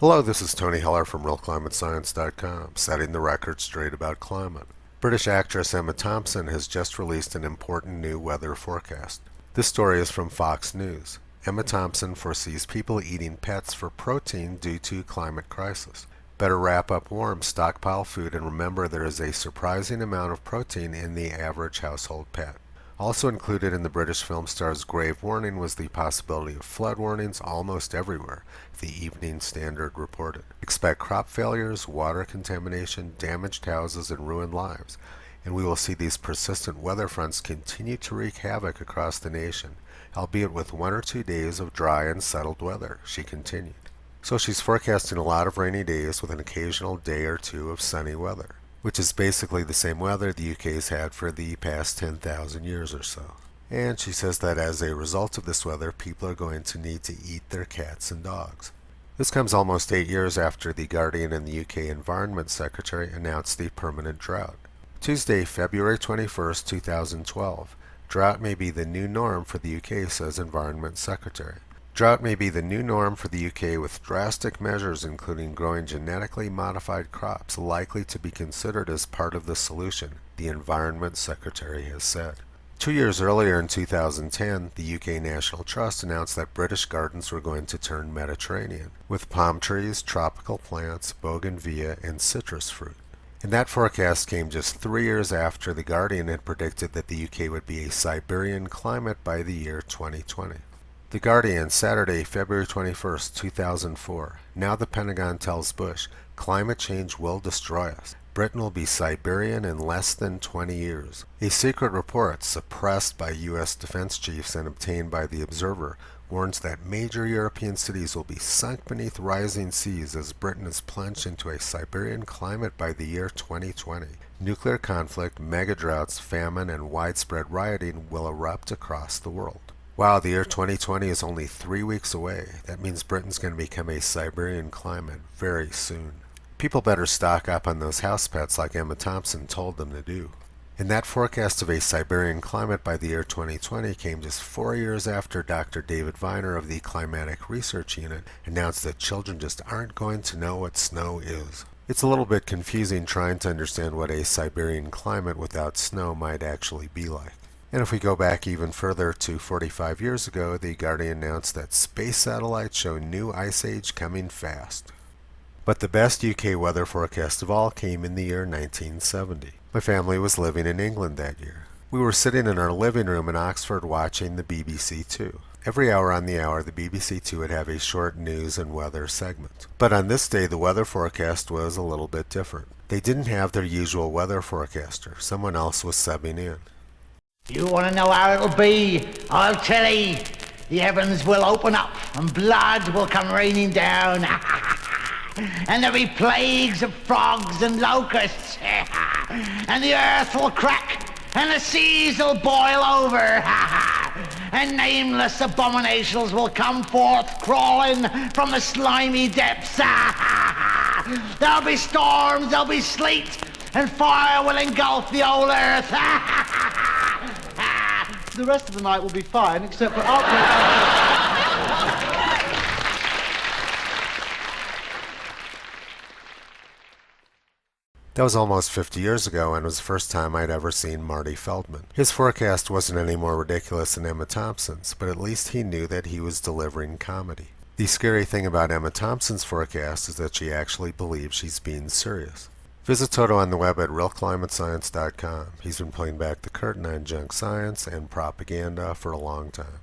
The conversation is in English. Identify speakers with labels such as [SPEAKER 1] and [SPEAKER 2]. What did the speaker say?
[SPEAKER 1] Hello, this is Tony Heller from RealClimateScience.com, setting the record straight about climate. British actress Emma Thompson has just released an important new weather forecast. This story is from Fox News. Emma Thompson foresees people eating pets for protein due to climate crisis. Better wrap up warm, stockpile food, and remember there is a surprising amount of protein in the average household pet. Also included in the British film star's grave warning was the possibility of flood warnings almost everywhere, the Evening Standard reported. Expect crop failures, water contamination, damaged houses, and ruined lives. And we will see these persistent weather fronts continue to wreak havoc across the nation, albeit with 1 or 2 days of dry and settled weather, she continued. So she's forecasting a lot of rainy days with an occasional day or two of sunny weather, which is basically the same weather the UK's had for the past 10,000 years or so. And she says that as a result of this weather, people are going to need to eat their cats and dogs. This comes almost 8 years after The Guardian and the UK Environment Secretary announced the permanent drought. Tuesday, February 21st, 2012. Drought may be the new norm for the UK, says Environment Secretary. Drought may be the new norm for the UK, with drastic measures including growing genetically modified crops likely to be considered as part of the solution, the Environment Secretary has said. 2 years earlier in 2010, the UK National Trust announced that British gardens were going to turn Mediterranean, with palm trees, tropical plants, bougainvillea, and citrus fruit. And that forecast came just 3 years after The Guardian had predicted that the UK would be a Siberian climate by the year 2020. The Guardian, Saturday, February 21st, 2004. Now the Pentagon tells Bush, climate change will destroy us. Britain will be Siberian in less than 20 years. A secret report, suppressed by U.S. defense chiefs and obtained by The Observer, warns that major European cities will be sunk beneath rising seas as Britain is plunged into a Siberian climate by the year 2020. Nuclear conflict, mega droughts, famine, and widespread rioting will erupt across the world. Wow, the year 2020 is only 3 weeks away. That means Britain's going to become a Siberian climate very soon. People better stock up on those house pets like Emma Thompson told them to do. And that forecast of a Siberian climate by the year 2020 came just 4 years after Dr. David Viner of the Climatic Research Unit announced that children just aren't going to know what snow is. It's a little bit confusing trying to understand what a Siberian climate without snow might actually be like. And if we go back even further to 45 years ago, The Guardian announced that space satellites show new ice age coming fast. But the best UK weather forecast of all came in the year 1970. My family was living in England that year. We were sitting in our living room in Oxford watching the BBC Two. Every hour on the hour, the BBC Two would have a short news and weather segment. But on this day, the weather forecast was a little bit different. They didn't have their usual weather forecaster. Someone else was subbing in.
[SPEAKER 2] You want to know how it'll be? I'll tell you. The heavens will open up and blood will come raining down. And there'll be plagues of frogs and locusts. And the earth will crack and the seas will boil over. And nameless abominations will come forth crawling from the slimy depths. There'll be storms, there'll be sleet, and fire will engulf the whole earth.
[SPEAKER 3] The rest of the night will be fine, except for after...
[SPEAKER 1] That was almost 50 years ago and was the first time I'd ever seen Marty Feldman. His forecast wasn't any more ridiculous than Emma Thompson's, but at least he knew that he was delivering comedy. The scary thing about Emma Thompson's forecast is that she actually believes she's being serious. Visit Toto on the web at realclimatescience.com. He's been pulling back the curtain on junk science and propaganda for a long time.